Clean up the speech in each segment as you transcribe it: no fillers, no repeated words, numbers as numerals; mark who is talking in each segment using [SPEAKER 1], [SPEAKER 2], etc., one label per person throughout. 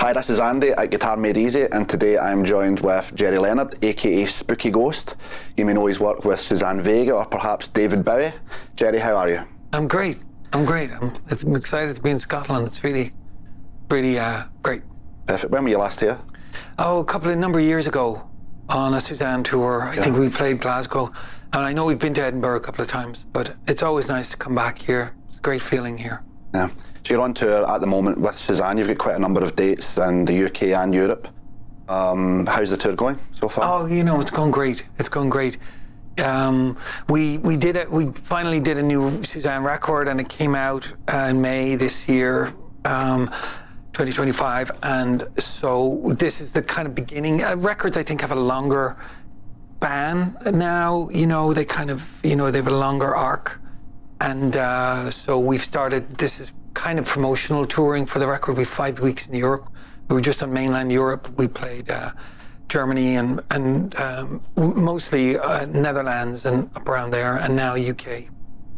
[SPEAKER 1] Hi, this is Andy at Guitar Made Easy, and today I'm joined with Gerry Leonard, aka Spooky Ghost. You may know his work with Suzanne Vega or perhaps David Bowie. Gerry, how are you?
[SPEAKER 2] I'm great. I'm excited to be in Scotland. It's really great.
[SPEAKER 1] Perfect. When were you last here?
[SPEAKER 2] Oh, a number of years ago on a Suzanne tour. I think we played Glasgow. And I know we've been to Edinburgh a couple of times, but it's always nice to come back here. It's a great feeling here.
[SPEAKER 1] Yeah. So you're on tour at the moment with Suzanne. You've got quite a number of dates in the UK and Europe. How's the tour going so far?
[SPEAKER 2] Oh, it's going great. It's going great. We finally did a new Suzanne record, and it came out in May this year, 2025. And so this is the kind of beginning. Records, I think, have a longer span now. They kind of, they have a longer arc. And so we've started, this is kind of promotional touring for the record. We've 5 weeks in Europe. We were just on mainland Europe. We played Germany and mostly Netherlands and up around there, and now UK.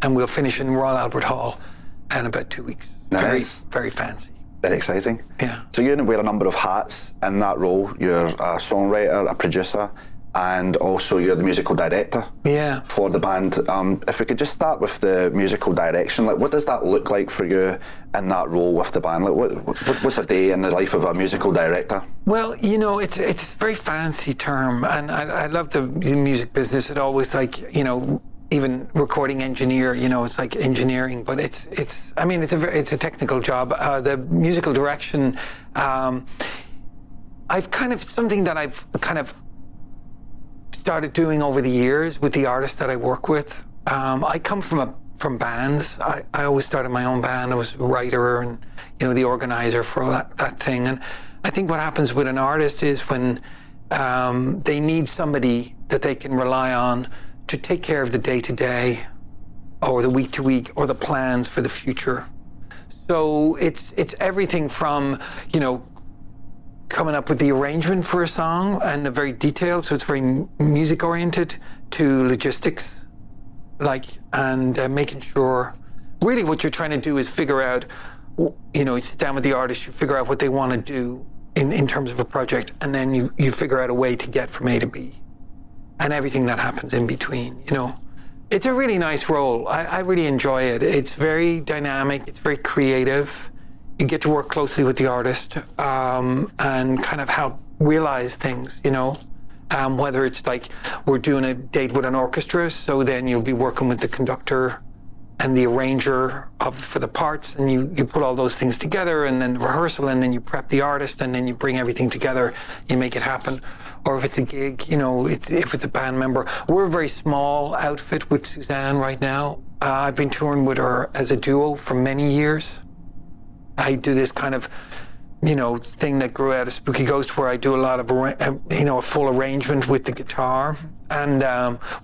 [SPEAKER 2] And we'll finish in Royal Albert Hall in about 2 weeks.
[SPEAKER 1] Nice.
[SPEAKER 2] Very, very fancy.
[SPEAKER 1] Very exciting.
[SPEAKER 2] Yeah.
[SPEAKER 1] So you wear a number of hats in that role. You're a songwriter, a producer, and also you're the musical director for the band. If we could just start with the musical direction, what does that look like for you in that role with the band? What's a day in the life of a musical director?
[SPEAKER 2] Well, it's a very fancy term, and I love the music business. It always even recording engineer, it's like engineering, but it's a technical job. The musical direction, I've kind of started doing over the years with the artists that I work with. I come from bands. I always started my own band. I was a writer and the organizer for all that thing. And I think what happens with an artist is when they need somebody that they can rely on to take care of the day-to-day or the week-to-week or the plans for the future. So it's everything from coming up with the arrangement for a song and very detailed, so it's very music oriented, to logistics, and making sure really what you're trying to do is figure out, you sit down with the artist, you figure out what they want to do in terms of a project, and then you figure out a way to get from A to B and everything that happens in between. It's a really nice role. I really enjoy it. It's very dynamic, it's very creative. You get to work closely with the artist and kind of help realize things, whether it's like we're doing a date with an orchestra, so then you'll be working with the conductor and the arranger for the parts, and you put all those things together, and then rehearsal, and then you prep the artist, and then you bring everything together, you make it happen. Or if it's a gig, if it's a band member. We're a very small outfit with Suzanne right now. I've been touring with her as a duo for many years. I do this kind of, thing that grew out of Spooky Ghost, where I do a lot of, a full arrangement with the guitar. And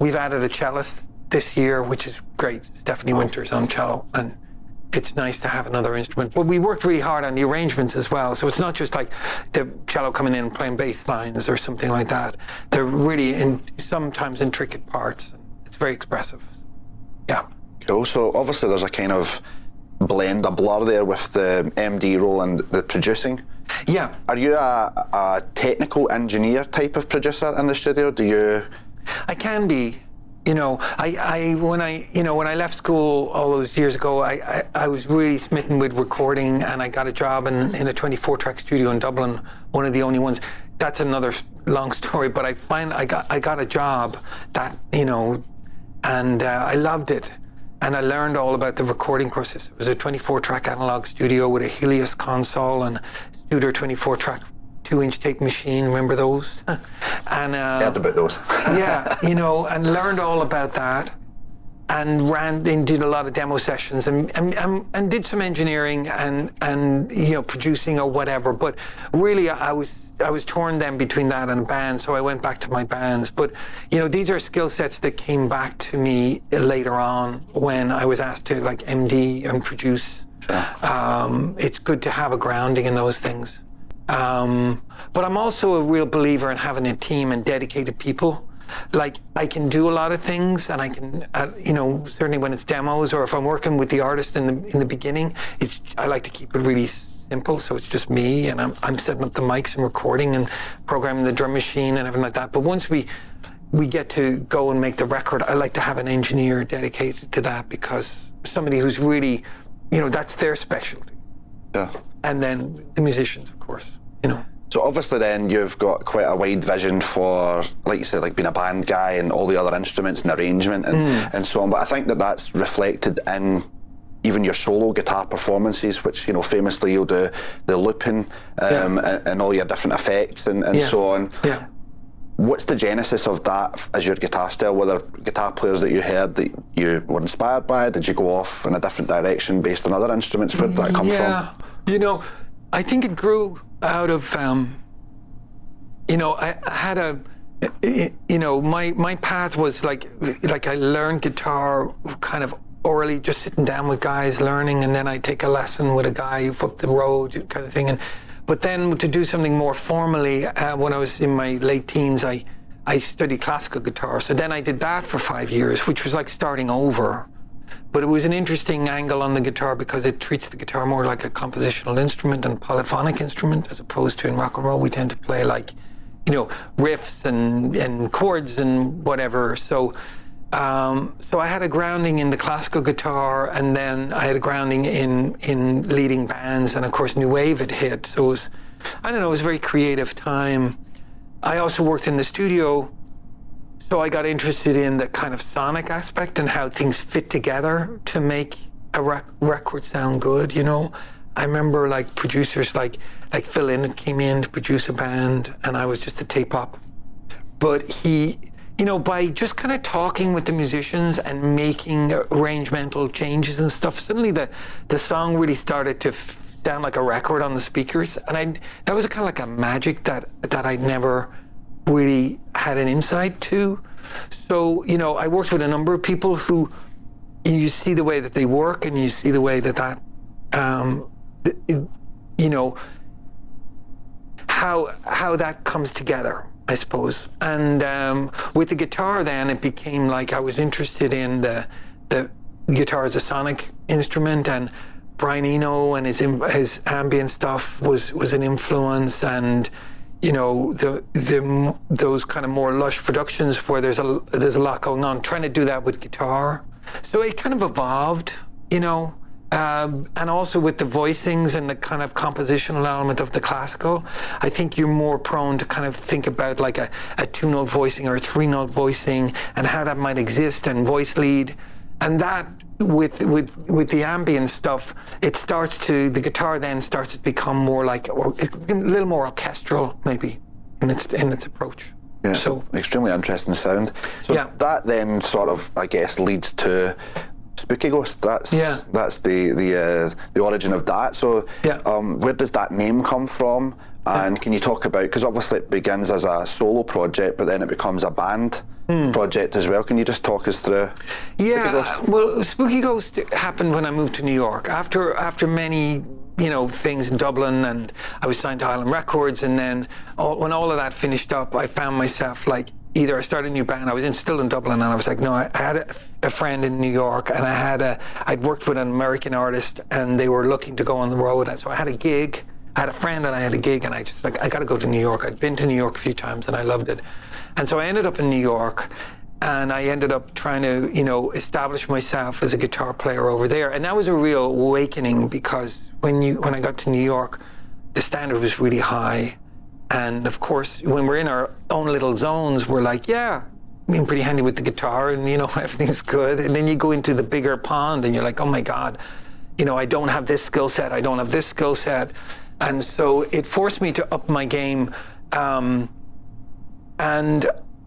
[SPEAKER 2] we've added a cellist this year, which is great. Stephanie Winters on cello. And it's nice to have another instrument. But we worked really hard on the arrangements as well. So it's not just like the cello coming in and playing bass lines or something like that. They're really sometimes intricate parts. It's very expressive. Yeah.
[SPEAKER 1] Cool. So obviously there's a kind of a blur there with the MD role and the producing.
[SPEAKER 2] Yeah.
[SPEAKER 1] Are you a technical engineer type of producer in the studio?
[SPEAKER 2] I can be. When I left school all those years ago, I was really smitten with recording, and I got a job in a 24-track studio in Dublin, one of the only ones. That's another long story, but I got a job that, and I loved it. And I learned all about the recording process. It was a 24-track analog studio with a Helios console and Studer 24-track 2-inch tape machine. Remember those? And
[SPEAKER 1] heard about those.
[SPEAKER 2] Yeah, and learned all about that, and ran and did a lot of demo sessions and did some engineering and producing or whatever. But really, I was torn then between that and a band, so I went back to my bands. But these are skill sets that came back to me later on when I was asked to MD and produce. Sure. It's good to have a grounding in those things. But I'm also a real believer in having a team and dedicated people. I can do a lot of things, and I can, certainly when it's demos or if I'm working with the artist in the beginning, I like to keep it really simple. So it's just me, and I'm setting up the mics and recording and programming the drum machine and everything like that. But once we get to go and make the record, I like to have an engineer dedicated to that, because somebody who's really, that's their specialty.
[SPEAKER 1] Yeah.
[SPEAKER 2] And then the musicians, of course,
[SPEAKER 1] So obviously then you've got quite a wide vision for, like you said, like being a band guy and all the other instruments and arrangement and so on. But I think that's reflected in even your solo guitar performances, which, famously you'll do the looping and all your different effects and so on.
[SPEAKER 2] Yeah.
[SPEAKER 1] What's the genesis of that as your guitar style? Were there guitar players that you heard that you were inspired by? Did you go off in a different direction based on other instruments? Where did that come from?
[SPEAKER 2] I think it grew out of, I had my path was like I learned guitar kind of orally, just sitting down with guys learning, and then I take a lesson with a guy up the road kind of thing. But then to do something more formally, when I was in my late teens, I studied classical guitar. So then I did that for 5 years, which was like starting over. But it was an interesting angle on the guitar, because it treats the guitar more like a compositional instrument and polyphonic instrument, as opposed to in rock and roll we tend to play like, riffs and chords and whatever. So I had a grounding in the classical guitar, and then I had a grounding in leading bands, and of course New Wave had hit. So it was, it was a very creative time. I also worked in the studio, so I got interested in the kind of sonic aspect and how things fit together to make a record sound good, I remember like producers like Phil Lynott came in to produce a band, and I was just a tape op. But he, by just kind of talking with the musicians and making arrangemental changes and stuff, suddenly the song really started to sound like a record on the speakers. And that was kind of like a magic that I never really had an insight to. So, I worked with a number of people who, you see the way that they work, and you see the way that how that comes together, I suppose. And with the guitar then, it became like I was interested in the guitar as a sonic instrument, and Brian Eno and his ambient stuff was an influence, and those kind of more lush productions where there's a lot going on, trying to do that with guitar. So it kind of evolved, and also with the voicings and the kind of compositional element of the classical, I think you're more prone to kind of think about like a 2-note voicing or a 3-note voicing and how that might exist, and voice lead. And that with the ambient stuff, the guitar then starts to become more like, or a little more orchestral maybe in its approach.
[SPEAKER 1] Yeah, so extremely interesting sound. So that then sort of, I guess, leads to Spooky Ghost. That's the origin of that. So where does that name come from? And can you talk about, because obviously it begins as a solo project, but then it becomes a band project as well. Can you just talk us through Spooky Ghost?
[SPEAKER 2] Well, Spooky Ghost happened when I moved to New York. After many things in Dublin, and I was signed to Island Records, and then when all of that finished up, I found myself like, either I started a new band, I was still in Dublin, and I was like, no, I had a friend in New York, and I'd worked with an American artist, and they were looking to go on the road, and so I had a gig. I had a friend and I had a gig, and I just I got to go to New York. I'd been to New York a few times and I loved it. And so I ended up in New York, and I ended up trying to, establish myself as a guitar player over there. And that was a real awakening, because when I got to New York, the standard was really high. And of course, when we're in our own little zones, we're like, being pretty handy with the guitar, and everything's good. And then you go into the bigger pond and you're like, oh my God, I don't have this skill set, I don't have this skill set. And so it forced me to up my game. And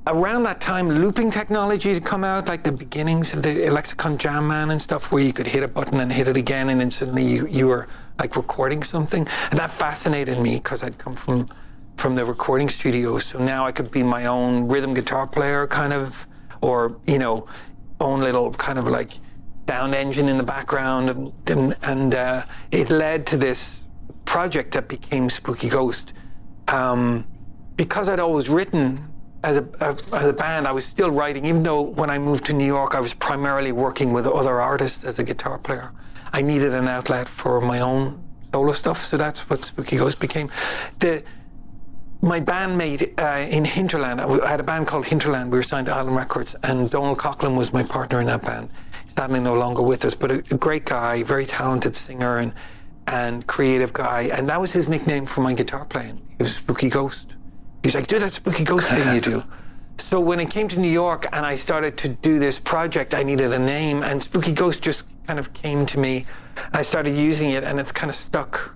[SPEAKER 2] around that time, looping technology had come out, like the beginnings of the Lexicon Jam Man and stuff, where you could hit a button and hit it again, and then suddenly you were like recording something. And that fascinated me, because I'd come from the recording studio. So now I could be my own rhythm guitar player kind of, or, own little kind of like sound engine in the background. And it led to this project that became Spooky Ghost. Because I'd always written as a band, I was still writing, even though when I moved to New York, I was primarily working with other artists as a guitar player. I needed an outlet for my own solo stuff. So that's what Spooky Ghost became. My bandmate in Hinterland, I had a band called Hinterland. We were signed to Island Records, and Donald Coughlin was my partner in that band. He's sadly no longer with us, but a great guy, very talented singer and creative guy. And that was his nickname for my guitar playing. He was Spooky Ghost. He was like, do that Spooky Ghost thing you do. So when I came to New York and I started to do this project, I needed a name, and Spooky Ghost just kind of came to me. I started using it, and it's kind of stuck.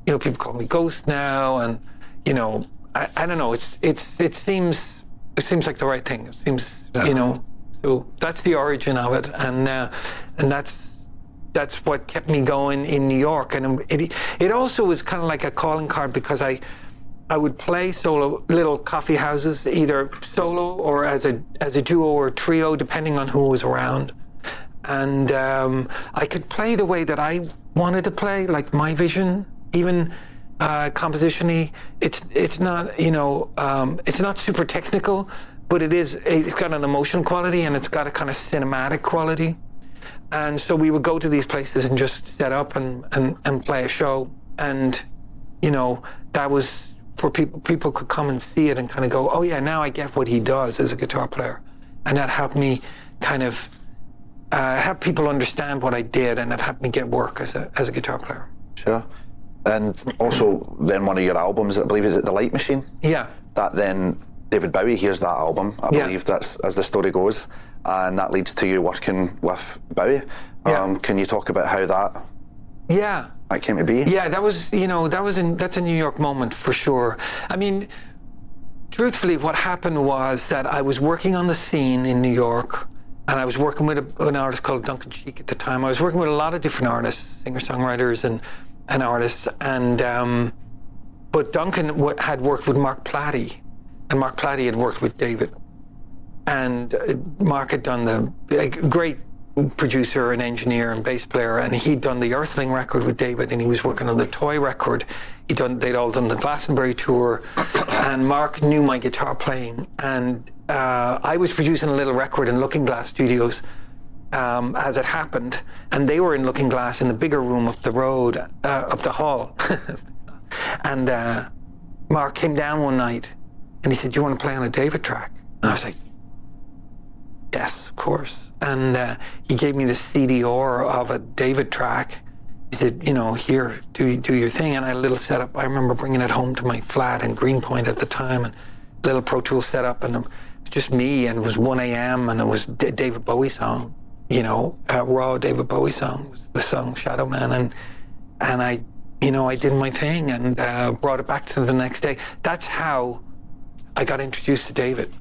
[SPEAKER 2] You know, people call me Ghost now, and you know, I don't know. It seems like the right thing. It seems, you know. So that's the origin of it, and that's what kept me going in New York. And it also was kind of like a calling card, because I would play solo, little coffee houses, either solo or as a duo or a trio, depending on who was around. And I could play the way that I wanted to play, like my vision, even compositionally. It's not, you know, it's not super technical, but it's got an emotion quality, and it's got a kind of cinematic quality. And so we would go to these places and just set up and play a show. And, you know, that was where people could come and see it and kind of go, oh yeah, now I get what he does as a guitar player. And that helped me kind of help people understand what I did, and it helped me get work as a guitar player.
[SPEAKER 1] Sure. And also then one of your albums, I believe, is it The Light Machine?
[SPEAKER 2] Yeah.
[SPEAKER 1] That then David Bowie hears that album, I believe that's as the story goes, and that leads to you working with Bowie. Can you talk about how that came to be? Yeah,
[SPEAKER 2] that was, you know, that's a New York moment for sure. I mean, truthfully, what happened was that I was working on the scene in New York, and I was working with an artist called Duncan Sheik at the time. I was working with a lot of different artists, singer-songwriters and artists, and but Duncan had worked with Mark Platty, and Mark Platty had worked with David. And Mark had done the great producer and engineer and bass player, and he'd done the Earthling record with David, and he was working on the Toy record. They'd all done the Glastonbury tour, and Mark knew my guitar playing, and I was producing a little record in Looking Glass Studios as it happened, and they were in Looking Glass in the bigger room up the road, up the hall. And Mark came down one night, and he said, do you want to play on a David track? And I was like, yes, of course. And he gave me the CDR of a David track. He said, you know, here, do your thing. And I had a little setup. I remember bringing it home to my flat in Greenpoint at the time, and a little Pro Tools setup, and it was just me, and it was 1 a.m. and it was David Bowie song, you know, raw David Bowie song, was the song Shadow Man, and I, you know, I did my thing and brought it back to the next day. That's how I got introduced to David.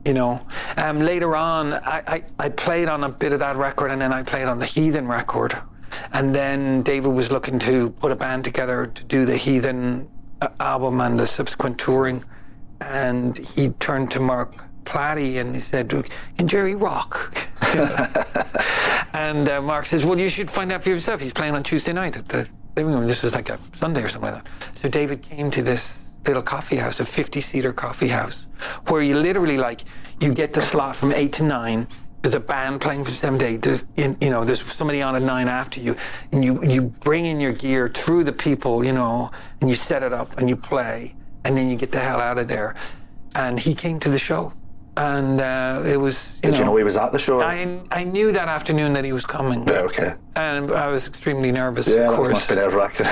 [SPEAKER 2] You know, later on, I played on a bit of that record, and then I played on the Heathen record. And then David was looking to put a band together to do the Heathen album and the subsequent touring. And he turned to Mark Platty and he said, can Gerry rock? And Mark says, well, you should find out for yourself. He's playing on Tuesday night at the living room. This was like a Sunday or something like that. So David came to this little coffee house, a 50-seater coffee house, where you literally, like, you get the slot from 8 to 9. There's a band playing for 7 to 8. There's somebody on at 9 after you, and you bring in your gear through the people, you know, and you set it up and you play, and then you get the hell out of there. And he came to the show, and it was.
[SPEAKER 1] Did you know he was at the show?
[SPEAKER 2] I knew that afternoon that he was coming.
[SPEAKER 1] Yeah, okay.
[SPEAKER 2] And I was extremely nervous.
[SPEAKER 1] Yeah,
[SPEAKER 2] of course.
[SPEAKER 1] That must be nerve-wracking.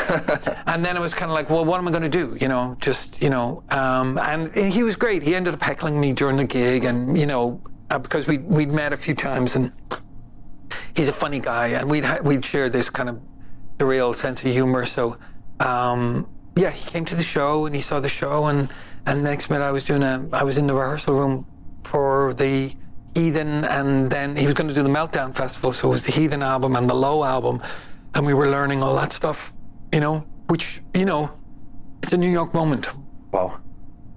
[SPEAKER 2] And then it was kind of like, well, what am I going to do? You know, just, you know. And he was great. He ended up heckling me during the gig, and you know, because we'd met a few times, and he's a funny guy, and we'd shared this kind of surreal sense of humor. So, yeah, he came to the show and he saw the show, and next minute I was in the rehearsal room for the Heathen, and then he was going to do the Meltdown Festival, so it was the Heathen album and the Low album, and we were learning all that stuff, you know, which, you know, it's a New York moment.
[SPEAKER 1] Wow.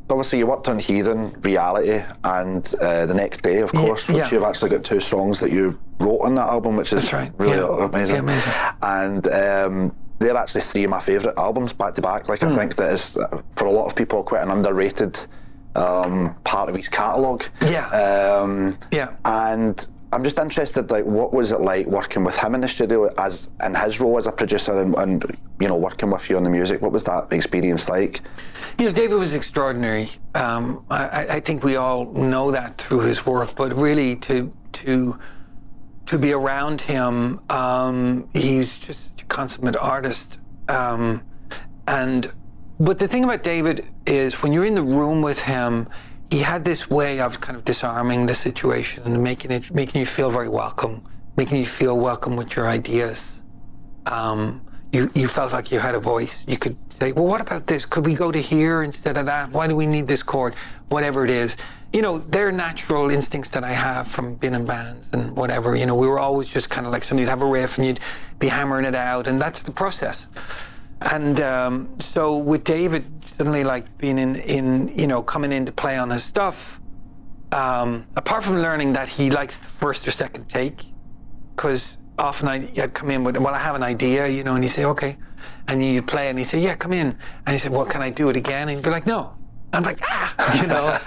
[SPEAKER 1] Obviously you worked on Heathen, Reality, and The Next Day, of course, which you've actually got 2 songs that you wrote on that album, which is really amazing.
[SPEAKER 2] Yeah, amazing.
[SPEAKER 1] And they're actually 3 of my favourite albums back to back. Like, I think that is, for a lot of people, quite an underrated part of his catalogue.
[SPEAKER 2] Yeah.
[SPEAKER 1] And I'm just interested, like, what was it like working with him in the studio as in his role as a producer and you know, working with you on the music? What was that experience like?
[SPEAKER 2] You know, David was extraordinary. I think we all know that through his work, but really to be around him, he's just a consummate artist. But the thing about David is when you're in the room with him, he had this way of kind of disarming the situation and making you feel very welcome, making you feel welcome with your ideas. You felt like you had a voice. You could say, well, what about this? Could we go to here instead of that? Why do we need this chord? Whatever it is. You know, they're natural instincts that I have from being in bands and whatever. You know, we were always just kind of like somebody'd have a riff and you'd be hammering it out, and that's the process. And so with David, suddenly like being in you know, coming in to play on his stuff, apart from learning that he likes the first or second take, because often I'd come in with, well, I have an idea, you know, and he'd say, okay. And you'd play and he'd say, yeah, come in. And he said, well, can I do it again? And he'd be like, no. I'm like, you know,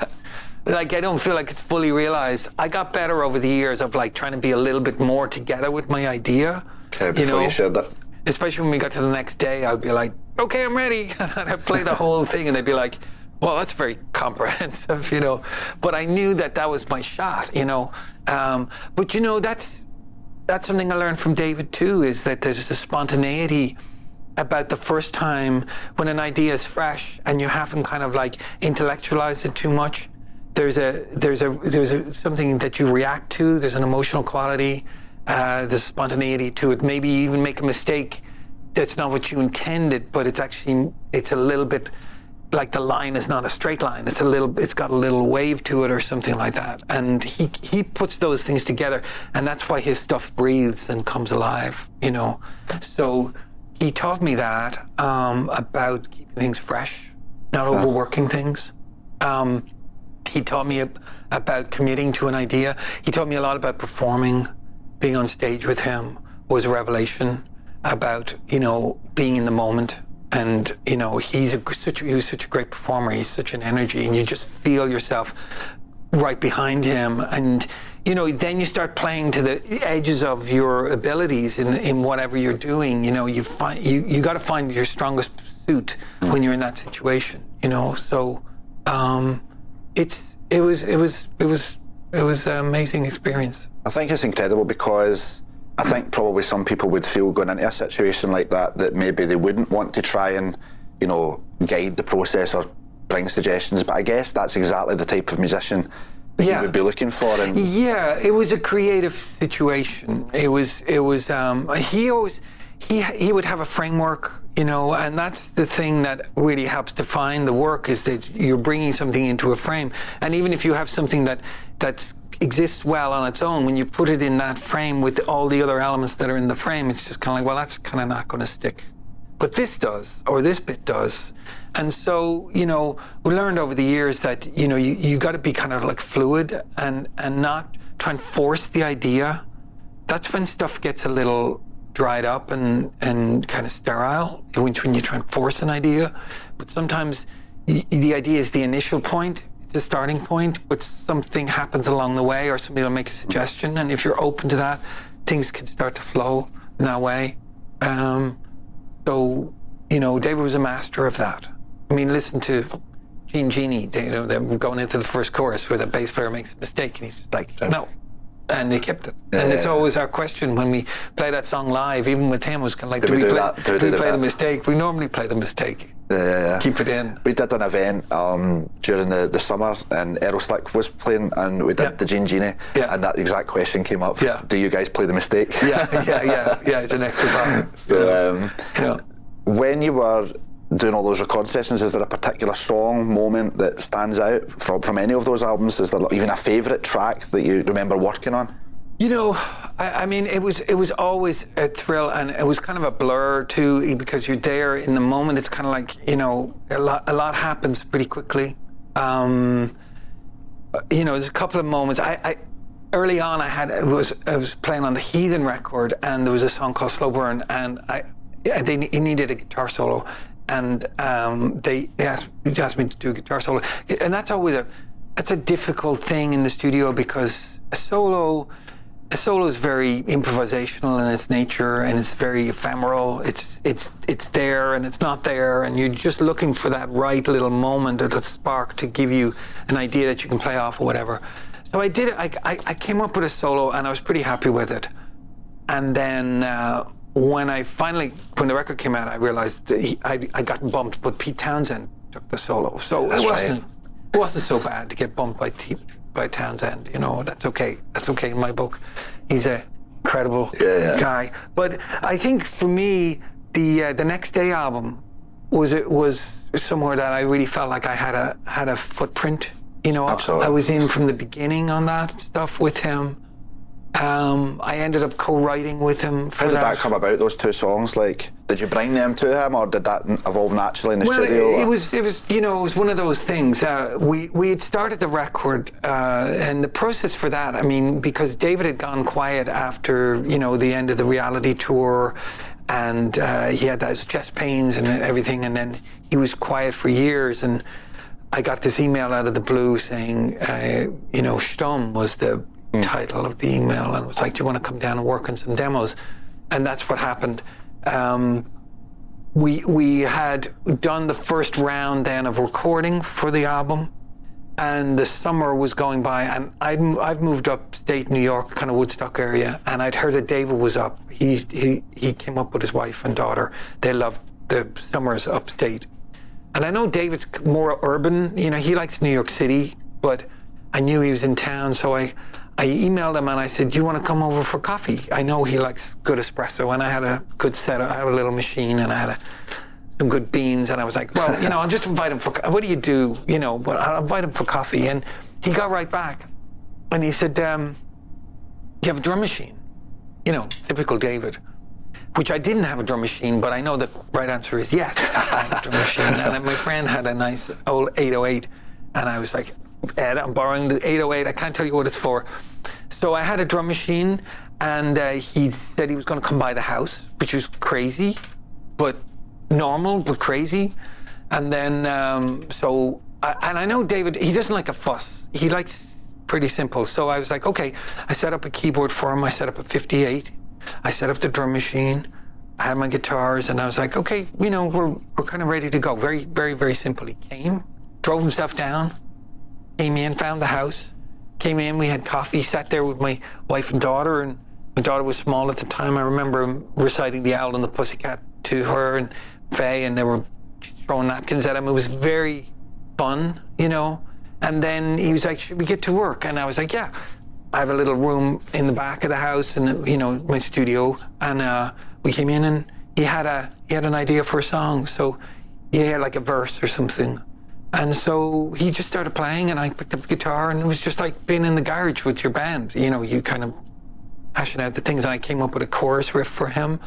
[SPEAKER 2] like, I don't feel like it's fully realized. I got better over the years of like trying to be a little bit more together with my idea.
[SPEAKER 1] Okay, before you shared that.
[SPEAKER 2] Especially when we got to the next day, I'd be like, okay, I'm ready. And I'd play the whole thing and they'd be like, well, that's very comprehensive, you know. But I knew that was my shot, you know. But, you know, that's something I learned from David too, is that there's a spontaneity about the first time when an idea is fresh and you haven't kind of like intellectualized it too much. There's something that you react to. There's an emotional quality. There's spontaneity to it. Maybe you even make a mistake that's not what you intended, but it's a little bit like the line is not a straight line. It's got a little wave to it or something like that. And he puts those things together, and that's why his stuff breathes and comes alive, you know. So he taught me that about keeping things fresh, not overworking things. He taught me about committing to an idea. He taught me a lot about performing. Being on stage with him was a revelation about, you know, being in the moment. And, you know, he was such a great performer. He's such an energy, and you just feel yourself right behind him. And, you know, then you start playing to the edges of your abilities in whatever you're doing. You know, you got to find your strongest suit when you're in that situation, you know. So it was an amazing experience.
[SPEAKER 1] I think it's incredible because I think probably some people would feel going into a situation like that maybe they wouldn't want to try and, you know, guide the process or bring suggestions. But I guess that's exactly the type of musician that you would be looking for. And
[SPEAKER 2] yeah, it was a creative situation. It was. He would have a framework, you know, and that's the thing that really helps define the work, is that you're bringing something into a frame. And even if you have something that exists well on its own, when you put it in that frame with all the other elements that are in the frame, it's just kind of like, well, that's kind of not going to stick. But this does, or this bit does. And so, you know, we learned over the years that, you know, you got to be kind of like fluid and not try and force the idea. That's when stuff gets a little dried up and kind of sterile, when you try and force an idea. But sometimes the idea is the initial point, it's the starting point, but something happens along the way, or somebody will make a suggestion, and if you're open to that, things can start to flow in that way. So, you know, David was a master of that. I mean, listen to Genie, you know, they're going into the first chorus where the bass player makes a mistake, and he's just like, no. And they kept it. And it's always our question when we play that song live, even with him, was kind of like, do we play the mistake? We normally play the mistake.
[SPEAKER 1] Yeah.
[SPEAKER 2] Keep it in.
[SPEAKER 1] We did an event during the summer, and Aeroslick was playing, and we did the Genie, and that exact question came up. Yeah. Do you guys play the mistake?
[SPEAKER 2] Yeah, it's an extra part.
[SPEAKER 1] So, when you were doing all those record sessions, is there a particular song, moment that stands out from any of those albums? Is there even a favourite track that you remember working on?
[SPEAKER 2] You know, I mean, it was always a thrill, and it was kind of a blur too, because you're there in the moment. It's kind of like, you know, a lot happens pretty quickly. You know, there's a couple of moments. I early on, I was playing on the Heathen record, and there was a song called Slow Burn, and they needed a guitar solo. And they asked me to do a guitar solo, and that's always a difficult thing in the studio, because a solo, a solo is very improvisational in its nature, and it's very ephemeral. It's there and it's not there, and you're just looking for that right little moment or that spark to give you an idea that you can play off or whatever. So I did it. I came up with a solo, and I was pretty happy with it. And then when the record came out, I realized that I got bumped, but Pete Townsend took the solo. So it wasn't so bad to get bumped by Townsend. You know, that's okay. That's okay in my book. He's a incredible guy. But I think for me, the Next Day album was somewhere that I really felt like I had a footprint. You know,
[SPEAKER 1] absolutely.
[SPEAKER 2] I was in from the beginning on that stuff with him. I ended up co-writing with him.
[SPEAKER 1] How did that come about? Those two songs, like, did you bring them to him, or did that evolve naturally in the studio?
[SPEAKER 2] It was you know, it was one of those things. We had started the record, and the process for that. I mean, because David had gone quiet after, you know, the end of the reality tour, and he had those chest pains and everything, and then he was quiet for years. And I got this email out of the blue saying, you know, Stumm was the title of the email, and it was like, do you want to come down and work on some demos? And that's what happened. We had done the first round then of recording for the album, and the summer was going by, and I've moved upstate New York, kind of Woodstock area, and I'd heard that David was up. He came up with his wife and daughter. They loved the summers upstate. And I know David's more urban, you know, he likes New York City, but I knew he was in town, so I emailed him and I said, do you want to come over for coffee? I know he likes good espresso, and I had a good setup. I had a little machine, and I had some good beans, and I was like, well, you know, I'll just invite him for, what do you do? You know, but I'll invite him for coffee. And he got right back, and he said, you have a drum machine? You know, typical David. Which I didn't have a drum machine, but I know the right answer is yes, I have a drum machine. And my friend had a nice old 808, and I was like, Ed, I'm borrowing the 808. I can't tell you what it's for. So I had a drum machine, and he said he was going to come by the house, which was crazy, but normal, but crazy. And then, and I know David, he doesn't like a fuss. He likes pretty simple. So I was like, okay, I set up a keyboard for him. I set up a 58. I set up the drum machine. I had my guitars, and I was like, okay, you know, we're kind of ready to go. Very, very, very simple. He came, drove himself down, came in, found the house, came in, we had coffee, sat there with my wife and daughter, and my daughter was small at the time. I remember him reciting The Owl and the Pussycat to her and Faye, and they were throwing napkins at him. It was very fun, you know. And then he was like, should we get to work? And I was like, yeah. I have a little room in the back of the house, and you know, my studio. And we came in, and he had an idea for a song. So he had like a verse or something, and so he just started playing, and I picked up the guitar, and it was just like being in the garage with your band. You know, you kind of hashing out the things, and I came up with a chorus riff for him,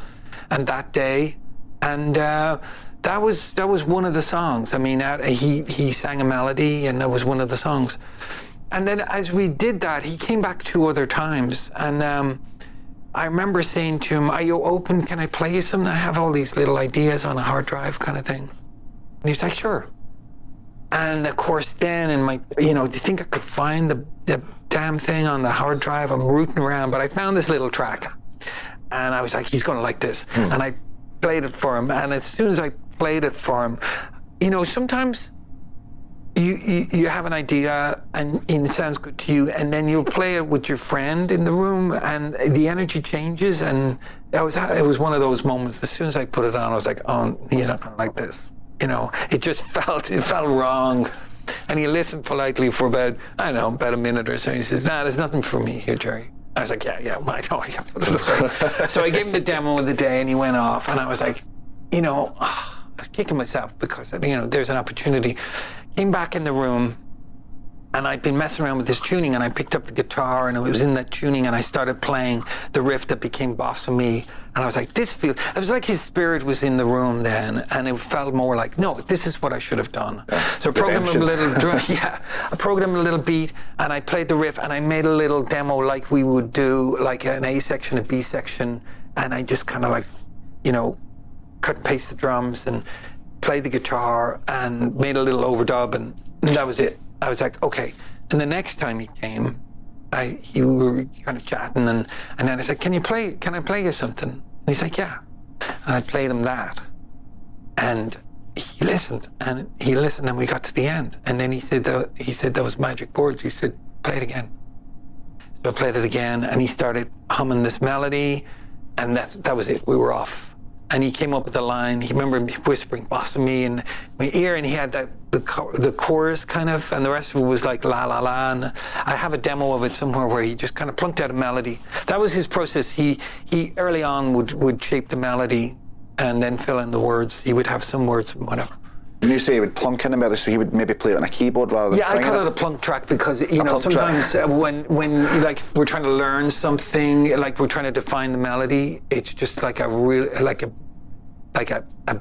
[SPEAKER 2] and that day, and that was one of the songs. I mean, he sang a melody, and that was one of the songs. And then as we did that, he came back 2 other times, and I remember saying to him, are you open? Can I play you something? I have all these little ideas on a hard drive kind of thing. And he was like, sure. And of course then in my, you know, do you think I could find the damn thing on the hard drive? I'm rooting around, but I found this little track, and I was like, he's gonna like this. And I played it for him, and as soon as I played it for him, you know, sometimes you have an idea and it sounds good to you, and then you'll play it with your friend in the room, and the energy changes. And it was one of those moments. As soon as I put it on, I was like, oh, he's not gonna like this. You know, it felt wrong. And he listened politely for about a minute or so. He says, nah, there's nothing for me here, Gerry. I was like, yeah, well, I know. So I gave him the demo of the day, and he went off, and I was like, you know, I was kicking myself because, you know, there's an opportunity. Came back in the room, and I'd been messing around with this tuning, and I picked up the guitar, and it was in that tuning, and I started playing the riff that became Boss of Me, and I was like, it was like his spirit was in the room then, and it felt more like, no, this is what I should have done. Yeah. So I programmed a little drum, I programmed a little beat, and I played the riff, and I made a little demo like we would do, like an A section, a B section, and I just kind of like, you know, cut and paste the drums, and played the guitar, and made a little overdub, and that was it. I was like, okay. And the next time he came, we were kind of chatting, and then I said, can I play you something? And he's like, yeah. And I played him that. And he listened, and we got to the end. And then he said those magic words. He said, play it again. So I played it again, and he started humming this melody, and that was it. We were off. And he came up with the line. He remembered whispering "boss" to me in my ear, and he had the chorus kind of, and the rest of it was like la la la. And I have a demo of it somewhere where he just kind of plunked out a melody. That was his process. He early on would shape the melody, and then fill in the words. He would have some words and whatever.
[SPEAKER 1] When you say he would plunk in a melody, so he would maybe play it on a keyboard rather than singing
[SPEAKER 2] I call it a plunk track because sometimes when like we're trying to learn something, like we're trying to define the melody, it's just like a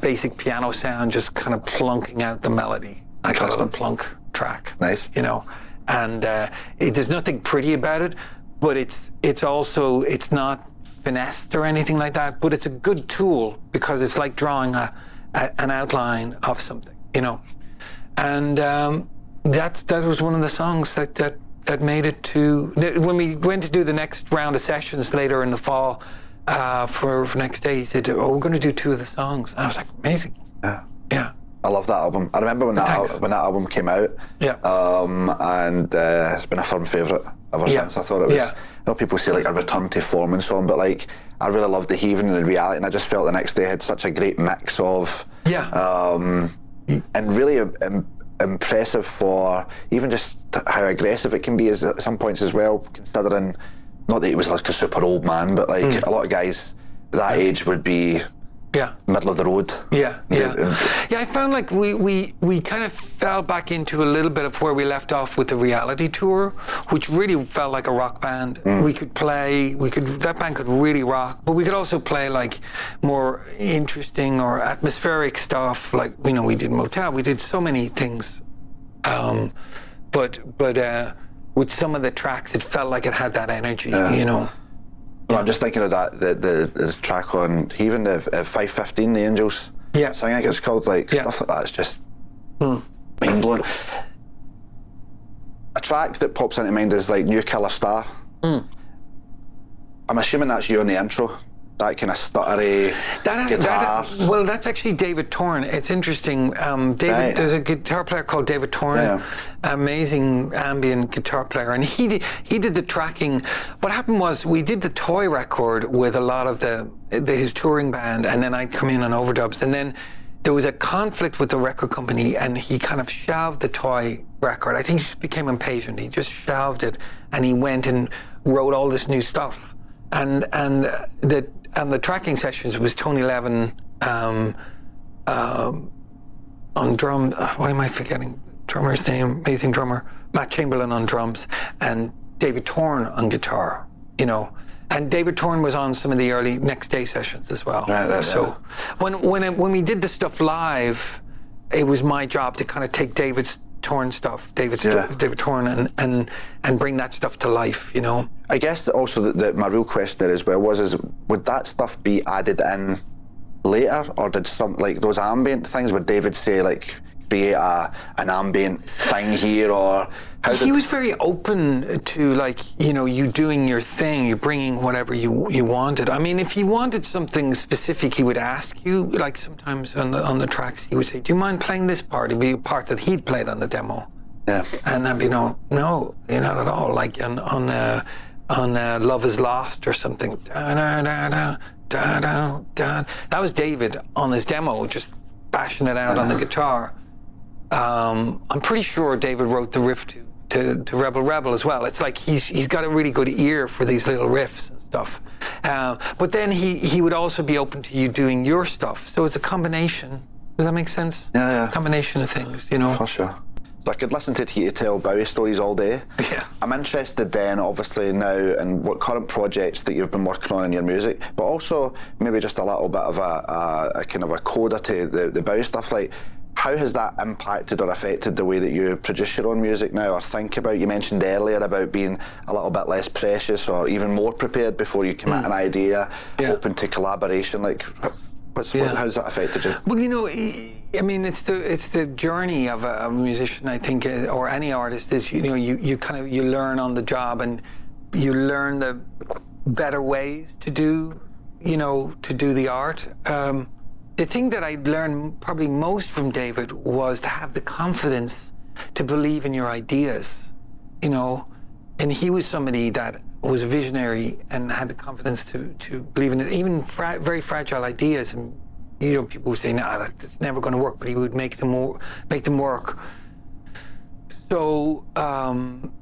[SPEAKER 2] basic piano sound, just kind of plunking out the melody. I call it a plunk track.
[SPEAKER 1] Nice.
[SPEAKER 2] And there's nothing pretty about it, but it's also not finessed or anything like that. But it's a good tool because it's like drawing an outline of something, and that was one of the songs that made it to when we went to do the next round of sessions later in the fall for next day. He said, "Oh, we're going to do 2 of the songs." And I was like, "Amazing!" Yeah. I
[SPEAKER 1] love that album. I remember when that album came out.
[SPEAKER 2] Yeah.
[SPEAKER 1] And it's been a firm favourite ever since. I thought it was. Yeah. I know people say like a return to form and so on, but like I really loved the heaving and the reality, and I just felt the next day had such a great mix of and really impressive for even just how aggressive it can be at some points as well, considering not that he was like a super old man, but like a lot of guys that age would be middle of the road. I found like we kind of fell back into a little bit of where we left off with the reality tour, which really felt like a rock band. That band could really rock, but we could also play like more interesting or atmospheric stuff. Like we did Motel, we did so many things, but with some of the tracks, it felt like it had that energy, Well, I'm just thinking of that the track on even the 515, the Angels sing, I think it's called, like stuff like that. It's just mind blowing. A track that pops into mind is like New Killer Star. I'm assuming that's you on the intro. That kind of stuttery guitar.
[SPEAKER 2] Well, that's actually David Torn. It's interesting. There's a guitar player called David Torn, amazing ambient guitar player, and he did the tracking. What happened was we did the Toy record with a lot of his touring band, and then I'd come in on overdubs, and then there was a conflict with the record company, and he kind of shelved the Toy record. I think he just became impatient. He just shelved it, and he went and wrote all this new stuff, and the tracking sessions was Tony Levin on drum. Why am I forgetting drummer's name? Amazing drummer. Matt Chamberlain on drums, and David Torn on guitar. And David Torn was on some of the early Next Day sessions as well. So when we did the stuff live, it was my job to kind of take David Torn stuff, David Torn, and bring that stuff to life.
[SPEAKER 1] I guess that also that my real question there as well is would that stuff be added in later, or did some like those ambient things? Would David say like create an ambient thing here, or how
[SPEAKER 2] he was very open to like you doing your thing, you bringing whatever you wanted. I mean, if he wanted something specific, he would ask you. Like sometimes on the tracks, he would say, "Do you mind playing this part?" It'd be a part that he'd played on the demo.
[SPEAKER 1] Yeah.
[SPEAKER 2] And I'd be no, not at all. Like on Love Is Lost or something. That was David on his demo, just bashing it out on the guitar. I'm pretty sure David wrote the riff to Rebel Rebel as well. It's like he's got a really good ear for these little riffs and stuff. But then he would also be open to you doing your stuff. So it's a combination. Does that make sense?
[SPEAKER 1] Yeah.
[SPEAKER 2] Combination of things,
[SPEAKER 1] For sure. So I could listen to you tell Bowie stories all day.
[SPEAKER 2] Yeah.
[SPEAKER 1] I'm interested then, obviously now, in what current projects that you've been working on in your music, but also maybe just a little bit of a kind of a coda to the Bowie stuff. Like, how has that impacted or affected the way that you produce your own music now, or think about? You mentioned earlier about being a little bit less precious or even more prepared before you commit an idea, open to collaboration. Like, How's that affected you?
[SPEAKER 2] Well, I mean, it's the journey of a musician, I think, or any artist is, you learn on the job, and you learn the better ways to do the art. The thing that I learned probably most from David was to have the confidence to believe in your ideas, and he was somebody that was a visionary and had the confidence to believe in it, even very fragile ideas. And people would say, "No, that's never going to work," but he would make them work. So, that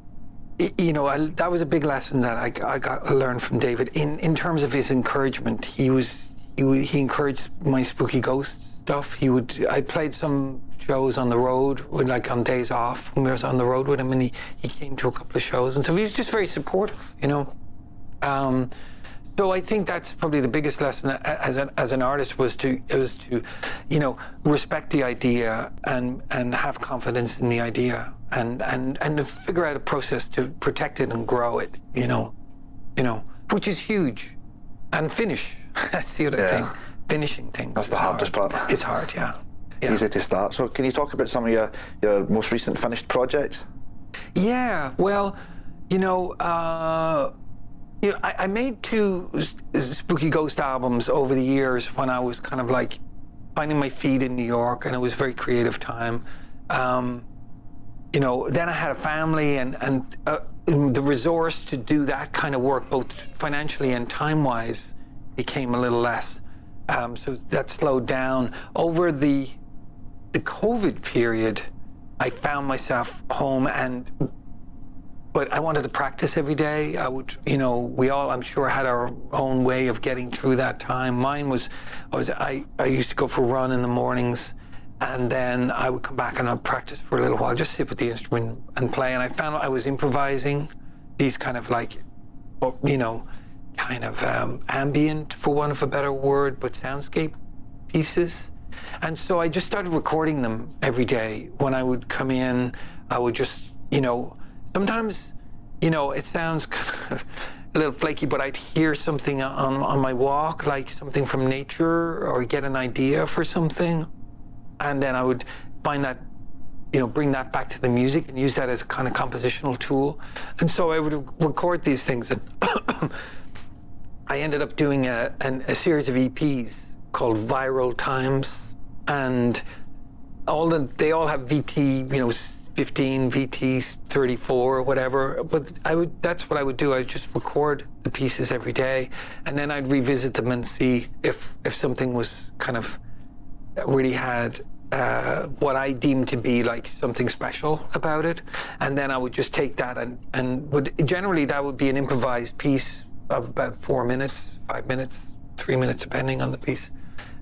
[SPEAKER 2] was a big lesson that I learned from David in terms of his encouragement. He encouraged my spooky ghost stuff. I played some shows on the road, like on days off when I was on the road with him, and he came to a couple of shows, and so he was just very supportive, So I think that's probably the biggest lesson as an artist was to respect the idea and have confidence in the idea and to figure out a process to protect it and grow it, which is huge, and finish. That's the other thing. Finishing things.
[SPEAKER 1] That's the hardest part.
[SPEAKER 2] It's hard, yeah.
[SPEAKER 1] Easy to start. So can you talk about some of your most recent finished projects?
[SPEAKER 2] Yeah, well, I made 2 spooky ghost albums over the years when I was kind of like finding my feet in New York, and it was a very creative time. Then I had a family and the resource to do that kind of work, both financially and time-wise, became a little less. So that slowed down. Over the COVID period, I found myself home, but I wanted to practice every day. I would, we all, I'm sure, had our own way of getting through that time. Mine was I used to go for a run in the mornings, and then I would come back and I'd practice for a little while, just sit with the instrument and play. And I found I was improvising these kind of like, ambient, for want of a better word, but soundscape pieces. And so I just started recording them every day. When I would come in, I would just, sometimes, it sounds kind of a little flaky, but I'd hear something on my walk, like something from nature, or get an idea for something. And then I would find that, bring that back to the music and use that as a kind of compositional tool. And so I would record these things. And I ended up doing a series of EPs called Viral Times. And they all have VT, 15, VT 34 or whatever. But that's what I would do. I would just record the pieces every day, and then I'd revisit them and see if something was kind of really had what I deemed to be like something special about it. And then I would just take that generally that would be an improvised piece of about 4 minutes, 5 minutes, 3 minutes, depending on the piece.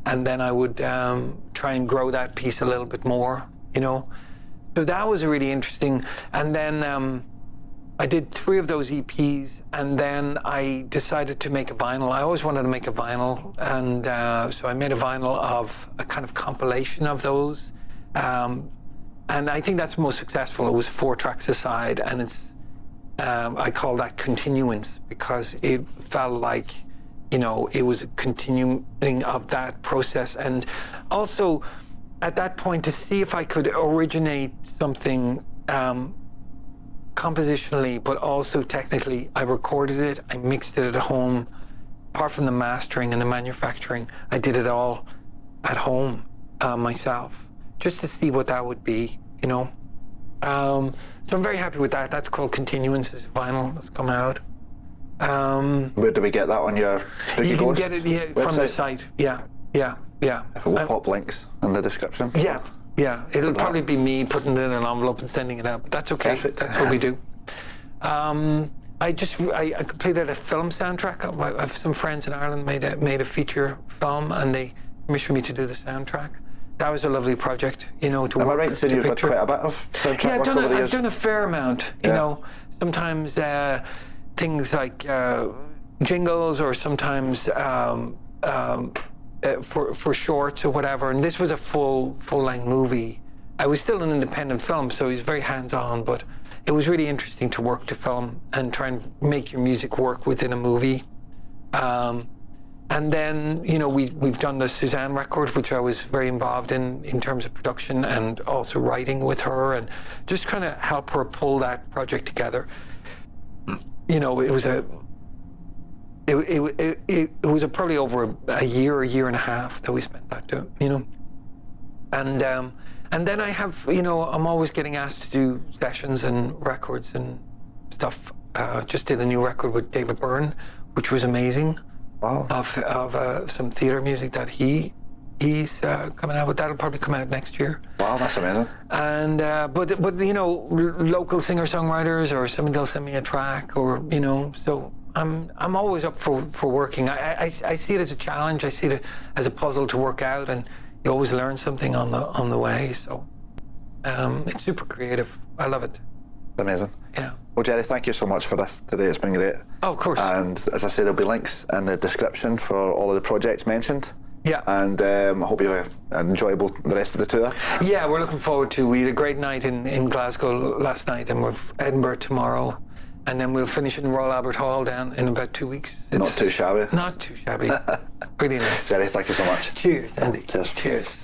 [SPEAKER 2] And then I would try and grow that piece a little bit more, So that was really interesting. And then I did 3 of those EPs, and then I decided to make a vinyl. I always wanted to make a vinyl, and so I made a vinyl of a kind of compilation of those. And I think that's most successful. It was 4 tracks aside, and it's I call that continuance, because it felt like, it was a continuing of that process. And also at that point, to see if I could originate something compositionally, but also technically. I recorded it, I mixed it at home. Apart from the mastering and the manufacturing, I did it all at home myself, just to see what that would be, So I'm very happy with that. That's called Continuance. It's vinyl that's come out.
[SPEAKER 1] Where do we get that on your Spooky Ghost
[SPEAKER 2] You can get it from the site. Yeah.
[SPEAKER 1] If we'll pop links in the description.
[SPEAKER 2] Yeah. It'll probably be me putting it in an envelope and sending it out, but that's okay.
[SPEAKER 1] Perfect.
[SPEAKER 2] That's what we do. I completed a film soundtrack. I have some friends in Ireland made a feature film, and they commissioned me to do the soundtrack. That was a lovely project, to work.
[SPEAKER 1] Am I right in saying you've got quite a bit of soundtrack work over the years?
[SPEAKER 2] I've done a fair amount, Sometimes things like jingles, or sometimes for shorts or whatever. And this was a full-length movie. I was still an independent film, so it was very hands-on, but it was really interesting to work to film and try and make your music work within a movie. And then, you know, we've done the Suzanne record, which I was very involved in terms of production and also writing with her and just kind of help her pull that project together. You know, it was probably over a year and a half that we spent that doing, you know. And then I have, you know, I'm always getting asked to do sessions and records and stuff. Just did a new record with David Bowie, which was amazing.
[SPEAKER 1] Wow.
[SPEAKER 2] Of some theatre music that he's coming out with. That'll probably come out next year.
[SPEAKER 1] Wow, that's amazing.
[SPEAKER 2] And but you know, local singer-songwriters or somebody will send me a track, or you know, so I'm always up for working. I see it as a challenge. I see it as a puzzle to work out, and you always learn something on the way. So it's super creative. I love it.
[SPEAKER 1] Amazing.
[SPEAKER 2] Yeah.
[SPEAKER 1] Well, Gerry, thank you so much for this today. It's been great.
[SPEAKER 2] Oh, of course.
[SPEAKER 1] And as I say, there'll be links in the description for all of the projects mentioned.
[SPEAKER 2] Yeah.
[SPEAKER 1] And I hope you have enjoyable the rest of the tour.
[SPEAKER 2] Yeah, we're looking forward to. We had a great night in Glasgow last night, and we're Edinburgh tomorrow, and then we'll finish in Royal Albert Hall down in about 2 weeks.
[SPEAKER 1] Not too shabby.
[SPEAKER 2] Not too shabby. Really nice.
[SPEAKER 1] Gerry, thank you so much.
[SPEAKER 2] Cheers, Andy.
[SPEAKER 1] Cheers.
[SPEAKER 2] Cheers.